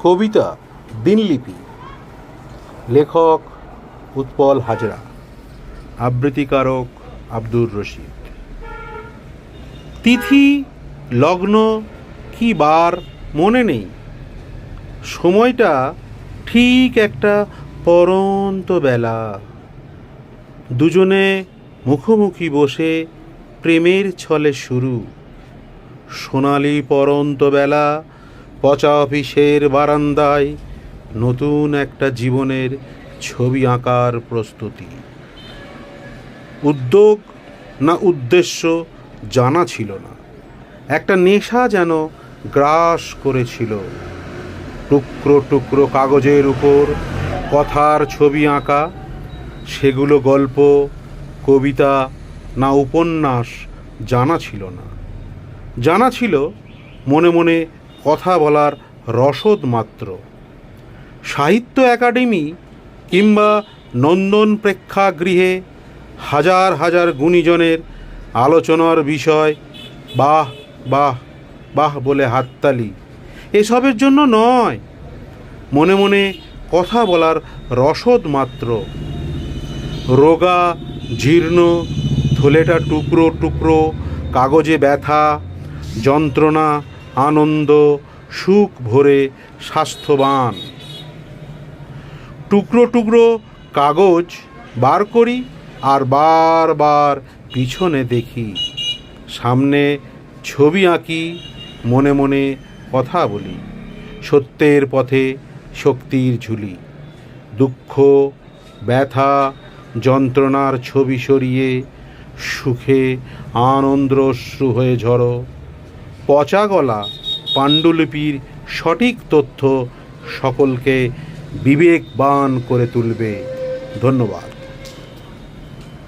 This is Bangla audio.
কবিতা দিনলিপি, লেখক উৎপল হাজরা, আবৃত্তিকারক আব্দুর রশিদ। তিথি লগ্ন কি বার মনে নেই, সময়টা ঠিক একটা পরন্ত বেলা। দুজনে মুখোমুখি বসে প্রেমের ছলে শুরু। সোনালি পরন্ত বেলা, পচা অফিসের বারান্দায় নতুন একটা জীবনের ছবি আঁকার প্রস্তুতি। উদ্যোগ না উদ্দেশ্য জানা ছিল না, একটা নেশা যেন গ্রাস করেছিল। টুকরো টুকরো কাগজের উপর কথার ছবি আঁকা, সেগুলো গল্প, কবিতা না উপন্যাস জানা ছিল না। জানা ছিল মনে মনে কথা বলার রসদ মাত্র। সাহিত্য একাডেমি কিংবা নন্দন প্রেক্ষাগৃহে হাজার হাজার গুণীজনের আলোচনার বিষয় বাহ বাহ বাহ বলে হাততালি, এসবের জন্য নয়, মনে মনে কথা বলার রসদ মাত্র। রোগা জীর্ণ থলেটা টুকরো টুকরো কাগজে ব্যথা, যন্ত্রণা, আনন্দ, সুখ ভরে স্বাস্থ্যবান। টুকরো টুকরো কাগজ বার করি আর বারবার পিছনে দেখি, সামনে ছবি আঁকি, মনে মনে কথা বলি। সত্যের পথে শক্তির ঝুলি, দুঃখ ব্যথা যন্ত্রণার ছবি সরিয়ে সুখে আনন্দ্রশ্রু হয়ে ঝরো। পচা গলা পাণ্ডুলিপির সঠিক তথ্য সকলকে বিবেকবান করে তুলবে। ধন্যবাদ।